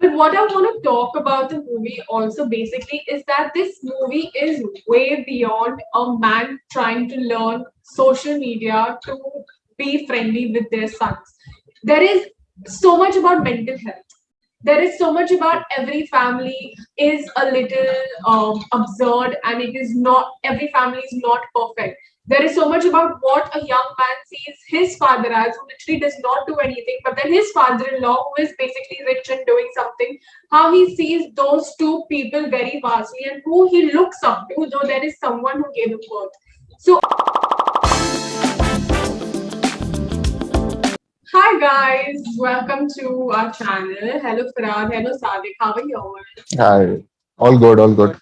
But what I want to talk about the movie also basically is that this movie is way beyond a man trying to learn social media to be friendly with their sons. There is so much about mental health. There is so much about every family is a little absurd, and it is not, every family is not perfect. There is so much about what a young man sees his father as, who literally does not do anything, but then his father-in-law, who is basically rich and doing something, how he sees those two people very vastly, and who he looks up to, though there is someone who gave him birth. So hi guys, welcome to our channel. Hello Farad, hello Sadiq, how are you all? Hi. All good, all good.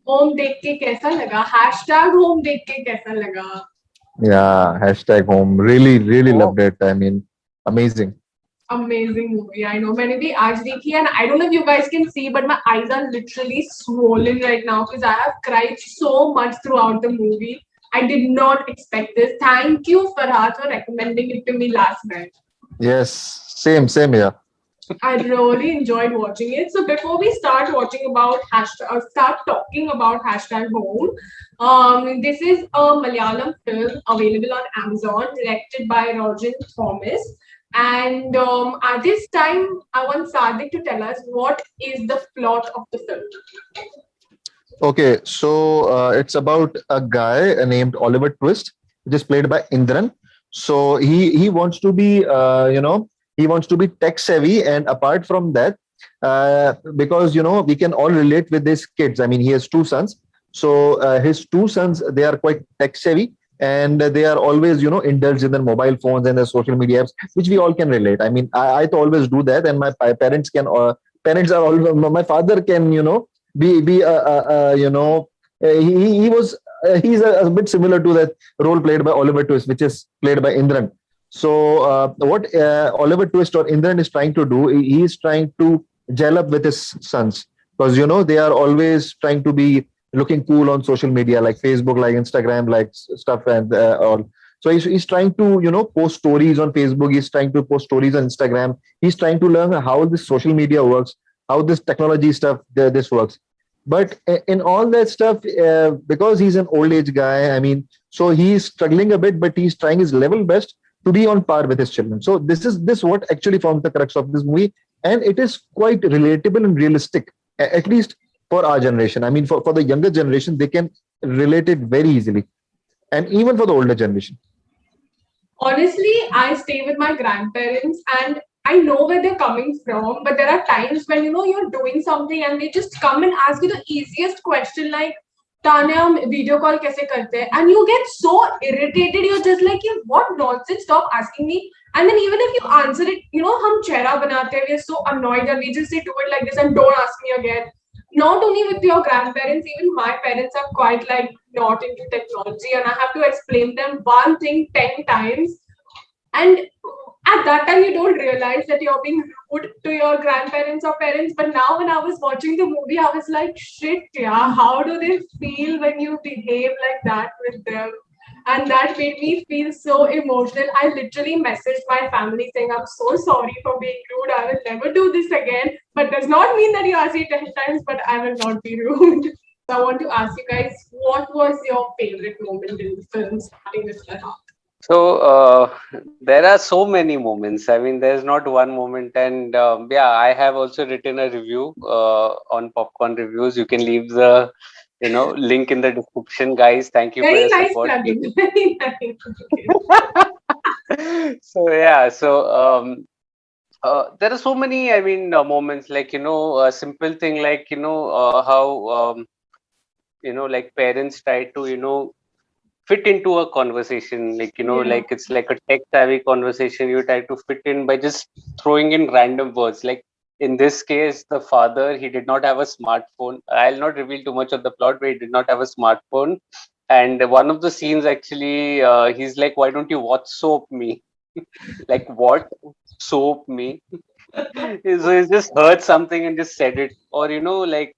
Home देख के कैसा लगा? Hashtag home देख के कैसा लगा? Yeah, hashtag home. Really, really loved it. I mean, amazing. Amazing movie. I know. मैंने भी आज देखी and I don't know if you guys can see, but my eyes are literally swollen right now because I have cried so much throughout the movie. I did not expect this. Thank you, Farhad, for recommending it to me last night. Yes, same here. I really enjoyed watching it. So before we start watching about hashtag, start talking about hashtag home, this is a Malayalam film available on Amazon, directed by Roger Thomas. And at this time, I want Sadik to tell us what is the plot of the film. Okay, so it's about a guy named Oliver Twist, which is played by Indran. So he wants to be he wants to be tech savvy, and apart from that, because we can all relate with his kids. I mean, he has two sons. So his two sons, they are quite tech savvy, and they are always indulged in their mobile phones and their social media apps, which we all can relate. I mean, I always do that, and my parents can. Parents are all. My father can be he was he's a bit similar to that role played by Oliver Twist, which is played by Indran. So what Oliver Twist or Indran is trying to do, he is trying to gel up with his sons, because they are always trying to be looking cool on social media like Facebook, like Instagram, like stuff and all. So he's trying to post stories on Facebook. He's trying to post stories on Instagram. He's trying to learn how this social media works, how this technology stuff this works. But in all that stuff, because he's an old age guy, I mean, so he's struggling a bit, but he's trying his level best to be on par with his children. So this what actually forms the crux of this movie, and it is quite relatable and realistic, at least for our generation. I mean, for the younger generation, they can relate it very easily, and even for the older generation. Honestly, I stay with my grandparents and I know where they're coming from, but there are times when you're doing something and they just come and ask you the easiest question like Tanya, हम video call कैसे करते हैं? And you get so irritated. You're just like, "ये what nonsense? Stop asking me." And then even if you answer it, हम चेहरा बनाते हैं. We're so annoyed and we just say, "Do it like this and don't ask me again." Not only with your grandparents, even my parents are quite like not into technology, and I have to explain them one thing 10 times. And at that time, you don't realize that you're being rude to your grandparents or parents. But now, when I was watching the movie, I was like, shit, yeah, how do they feel when you behave like that with them? And that made me feel so emotional. I literally messaged my family saying, I'm so sorry for being rude. I will never do this again. But does not mean that you ask me 10 times, but I will not be rude. So I want to ask you guys, what was your favorite moment in the film, starting with Farhan? So there are so many moments. I mean, there's not one moment, and yeah, I have also written a review on Popcorn Reviews. You can leave the link in the description, guys. Thank you for Very your nice support. plugging. Very nice. So yeah, so there are so many. I mean, moments like a simple thing like how like parents try to fit into a conversation, like Yeah. like it's like a tech savvy conversation. You try to fit in by just throwing in random words. Like in this case, the father, he did not have a smartphone. I'll not reveal too much of the plot, but he did not have a smartphone. And one of the scenes actually, he's like, why don't you watch soap me? Like, what? Soap me? So he just heard something and just said it. Or like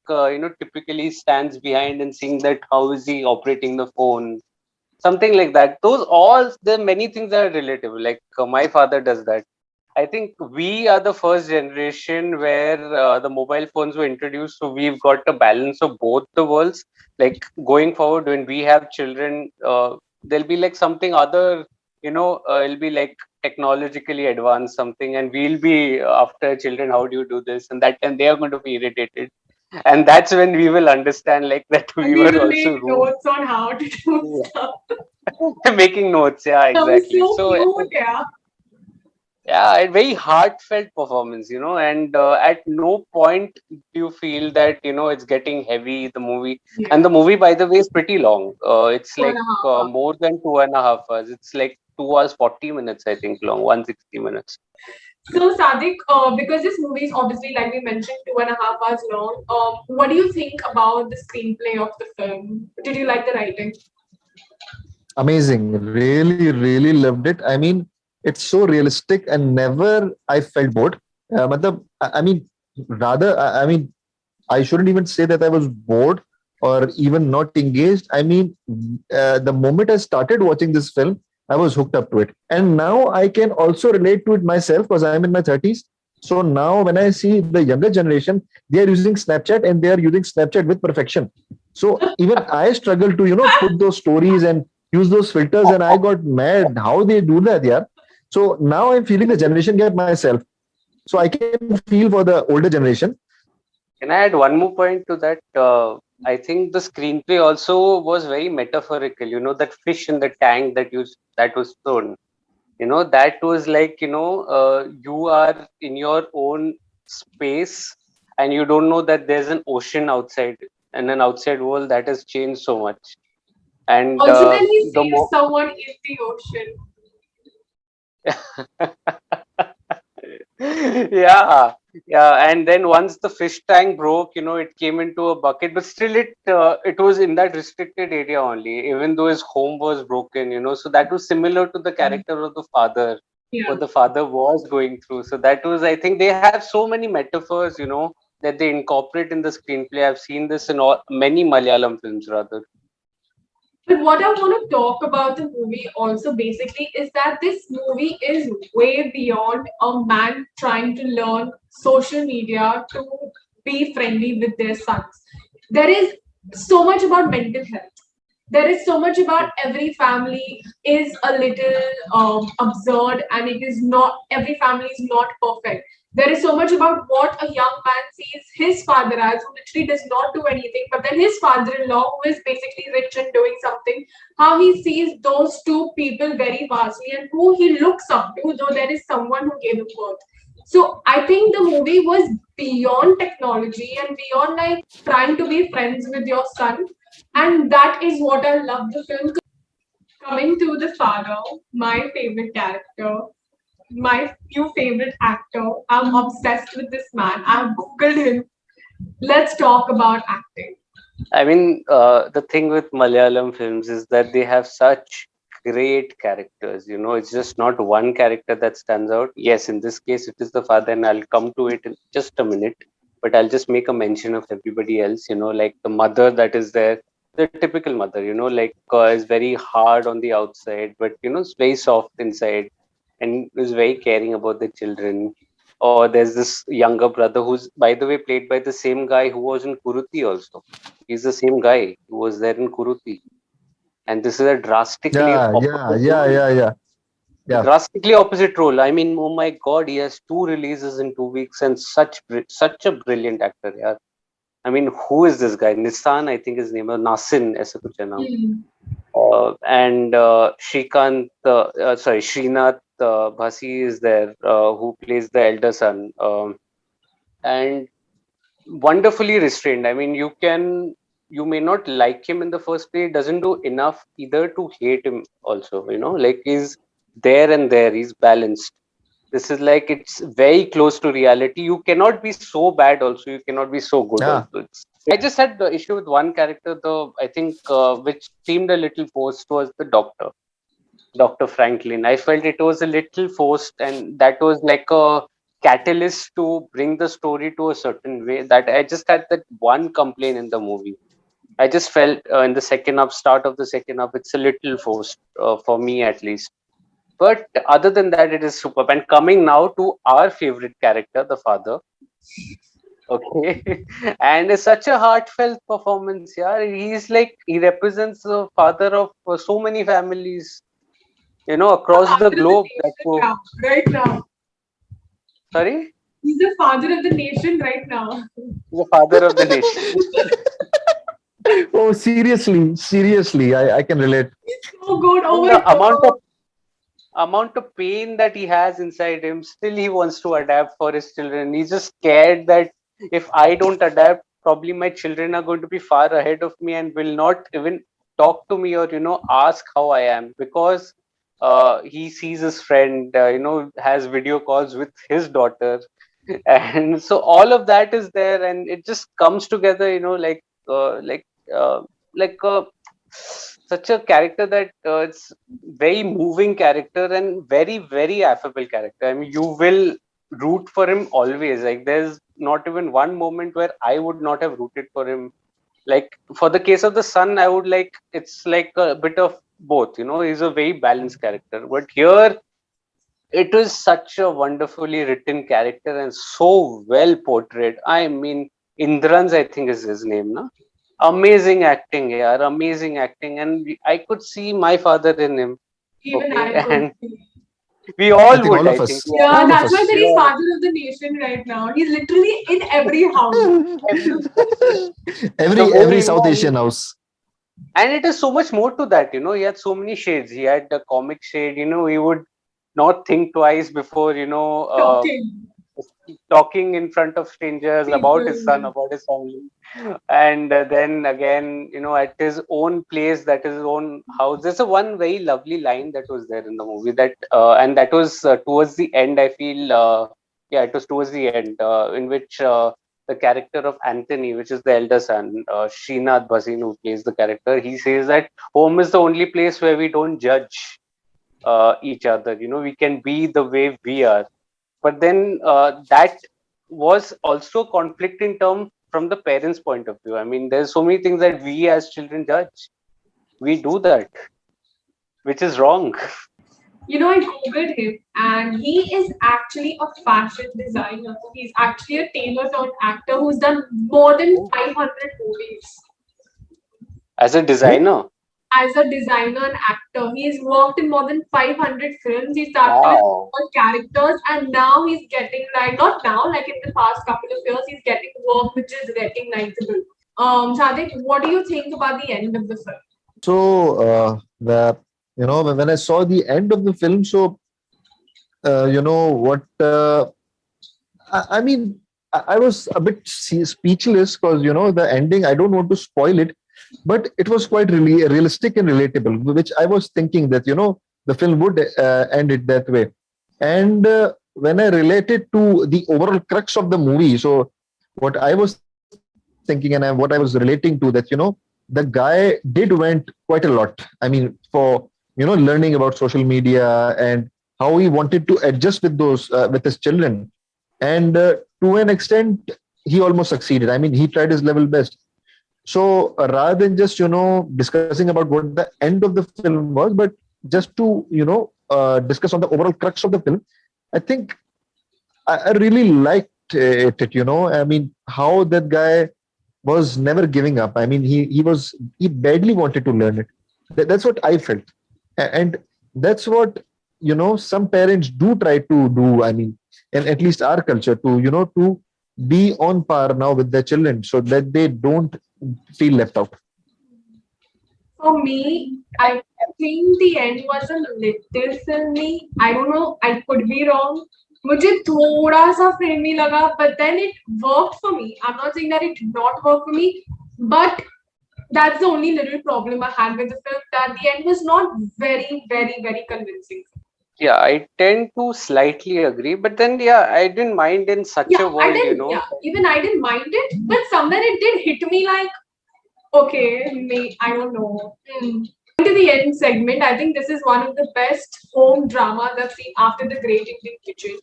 typically stands behind and seeing that how is he operating the phone, something like that. Those all, there are many things that are relatable. Like my father does that. I think we are the first generation where the mobile phones were introduced, so we've got a balance of both the worlds. Like going forward, when we have children, there'll be like something other, it'll be like technologically advanced something, and we'll be after children, how do you do this and that, and they are going to be irritated, and that's when we will understand like that And we we were will also make rude. notes on how to do stuff. Making notes, yeah, That was exactly. so So cute, yeah. yeah, a very heartfelt performance, and at no point do you feel that it's getting heavy, the movie. And Yeah. the movie, by the way, is pretty long. It's Two and like a half hours. more than 2.5 hours. It's like 2 hours 40 minutes, I think, long, 160 minutes. So, Sadik, because this movie is obviously, like we mentioned, 2.5 hours long, what do you think about the screenplay of the film? Did you like the writing? Amazing. Really, really loved it. I mean, it's so realistic and never I felt bored. I mean, rather, I mean, I shouldn't even say that I was bored or even not engaged. I mean, the moment I started watching this film, I was hooked up to it. And now I can also relate to it myself because I'm in my 30s. So now when I see the younger generation, they are using Snapchat and they are using Snapchat with perfection. So even I struggle to, put those stories and use those filters, and I got mad how they do that, yeah. So now I'm feeling the generation gap myself. So I can feel for the older generation. Can I add one more point to that? I think the screenplay also was very metaphorical. That fish in the tank that was thrown. That was like, you are in your own space, and you don't know that there's an ocean outside and an outside world that has changed so much. And Also, when he the saves more someone in the ocean. yeah, yeah, and then once the fish tank broke, it came into a bucket, but still it was in that restricted area only, even though his home was broken. So that was similar to the character of the father, Yeah. what the father was going through. So that was, I think, they have so many metaphors, that they incorporate in the screenplay. I've seen this in many Malayalam films, rather. But what I want to talk about the movie also basically is that this movie is way beyond a man trying to learn social media to be friendly with their sons. There is so much about mental health. There is so much about every family is a little absurd, and it is not, every family is not perfect. There is so much about what a young man sees his father as, who literally does not do anything, but then his father-in-law, who is basically rich and doing something, how he sees those two people very vastly and who he looks up to, though there is someone who gave him birth. So I think the movie was beyond technology and beyond like trying to be friends with your son, and that is what I love the film. Coming to the father, my favorite character, my new favorite actor. I'm obsessed with this man. I've googled him. Let's talk about acting. I mean, the thing with Malayalam films is that they have such great characters. It's just not one character that stands out. Yes, in this case, it is the father, and I'll come to it in just a minute. But I'll just make a mention of everybody else. Like the mother that is there, the typical mother. Like is very hard on the outside, but is very soft inside, and is very caring about the children. Or there's this younger brother who's, by the way, played by the same guy who was in Kuruti also. He's the same guy who was there in Kuruti. And this is a Yeah, yeah, yeah, yeah, yeah, yeah. drastically opposite role. I mean, oh my God, he has 2 releases in 2 weeks, and such a brilliant actor. Yeah. I mean, who is this guy? Nissan, I think his name, or Nasin, aisa kuch hai naam. Hmm. And Srinath Bhasi is there, who plays the elder son. And wonderfully restrained. I mean, you may not like him in the first place. Doesn't do enough either to hate him. Also, like he's there and there. He's balanced. This is like it's very close to reality. You cannot be so bad. Also, you cannot be so good. Yeah. Also, I just had the issue with one character, though. I think which seemed a little forced was the doctor. Dr. Franklin. I felt it was a little forced, and that was like a catalyst to bring the story to a certain way. That I just had that one complaint in the movie. I just felt in the second half, start of the second half, it's a little forced for me at least. But other than that, it is superb. And coming now to our favorite character, the father. Okay, and it's such a heartfelt performance. Yeah, he's like he represents the father of so many families, The across the father of the globe. That nation now, right now. sorry, He's the father of the nation right now. the father of the nation. Oh, seriously, I can relate. So good. Oh And my the god. amount of pain that he has inside him, still he wants to adapt for his children. He's just scared that if I don't adapt, probably my children are going to be far ahead of me and will not even talk to me or ask how I am, because he sees his friend has video calls with his daughter. And so all of that is there, and it just comes together, uh, like uh, like such a character that it's very moving character and very affable character. I mean, you will root for him always. Like, there's not even one moment where I would not have rooted for him. Like, for the case of the son, I would like, it's like a bit of both. He's a very balanced character, but here it is such a wonderfully written character and so well portrayed. I mean, Indran's, I think, is his name, no? Amazing acting, yeah, amazing acting, and I could see my father in him. Even Okay, I could and see. we I all think would, all I of think, us, Yeah, all of that's why us. there we is all, father of the nation right now. He's literally in every house. every every, the every way, South Asian house. and it is so much more to that. He had so many shades. He had the comic shade. He would not think twice before, Talking talking in front of strangers about his son, people. about his family. And then again, at his own place, that is his own house. There's a one very lovely line that was there in the movie, and that was towards the end, I feel. Yeah, it was towards the end, in which the character of Anthony, which is the elder son, Srinath Bhasin, who plays the character, he says that home is the only place where we don't judge each other. We can be the way we are. But then that was also conflict in term from the parents' point of view. I mean, there's so many things that we as children judge. We do that, which is wrong. I googled him, and he is actually a fashion designer. He's actually a tailor turned actor who's done more than 500 movies. As a Who? designer. As a designer and actor, he's worked in more than 500 films. He started with Wow. small characters, and now he's getting, like, not now, like in the past couple of years, he's getting work which is recognizable. Sadik, what do you think about the end of the film? So, the when I saw the end of the film, so you know what? I mean, I was a bit speechless because the ending. I don't want to spoil it, but it was quite really realistic and relatable, which I was thinking that the film would end it that way. And when I related to the overall crux of the movie, so what I was thinking and what I was relating to that the guy did went quite a lot. I mean, for learning about social media and how he wanted to adjust with those with his children, and to an extent he almost succeeded. I mean, he tried his level best. So rather than just discussing about what the end of the film was, but just to discuss on the overall crux of the film, I think I really liked it. I mean, how that guy was never giving up. I mean, he badly wanted to learn it. That's what I felt. And that's what some parents do try to do. I mean, and at least our culture to to be on par now with their children so that they don't feel left out. For me, I think the end was a little filmy. I don't know, I could be wrong. मुझे थोड़ा सा filmy लगा, but then it worked for me. I'm not saying that it did not work for me, but that's the only little problem I had with the film, that the end was not very convincing. Yeah, I tend to slightly agree, but then yeah, I didn't mind in such Yeah, a I world, didn't. Yeah, even I didn't mind it, but somewhere it did hit me like, okay, I don't know. To the end segment, I think this is one of the best home dramas I've seen after The Great Indian Kitchen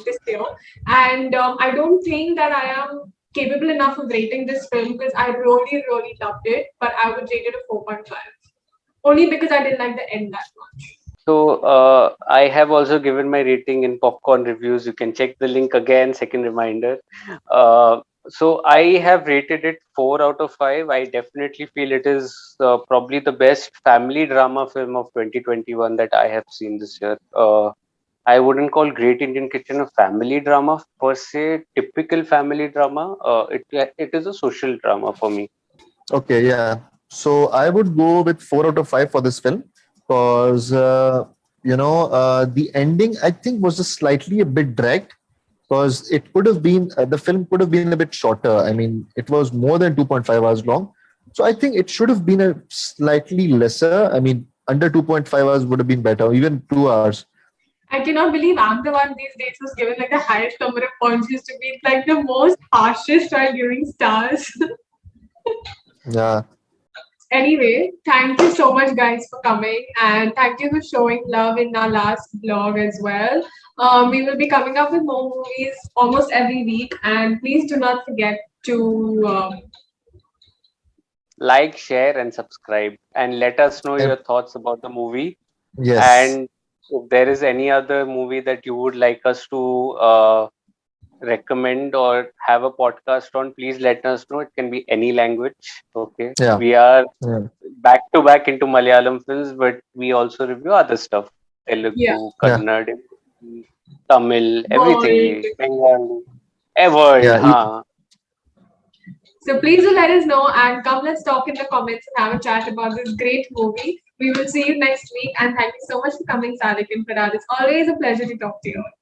this year. And I don't think that I am capable enough of rating this film because I really loved it, but I would rate it a 4.5. Only because I didn't like the end that much. So I have also given my rating in Popcorn Reviews. You can check the link again. Second reminder. Uh, so I have rated it 4 out of 5. I definitely feel it is probably the best family drama film of 2021 that I have seen this year. I wouldn't call Great Indian Kitchen a family drama per se, typical family drama. It is a social drama for me. Okay, yeah. So I would go with 4 out of 5 for this film because the ending I think was just slightly a bit dragged because it could have been the film could have been a bit shorter. I mean, it was more than 2.5 hours long, so I think it should have been a slightly lesser. I mean, under 2.5 hours would have been better, even 2 hours. I cannot believe I'm the one these days who's given like the highest number of points. Used to be like the most harshest while giving stars. Yeah, Anyway, thank you so much, guys, for coming, and thank you for showing love in our last vlog as well. We will be coming up with more movies almost every week, and please do not forget to Like, share, and subscribe, and let us know your and thoughts about the movie. yes, And if there is any other movie that you would like us to recommend or have a podcast on, please let us know. It can be any language. Okay. yeah, We are yeah, back to back into Malayalam films, but we also review other stuff. yeah, Telugu, yeah, Kannada, Tamil, everything. world. Bengali, a world, yeah. huh? So please do let us know and come. Let's talk in the comments and have a chat about this great movie. We will see you next week, and thank you so much for coming, Sadik and Farad. It's always a pleasure to talk to you.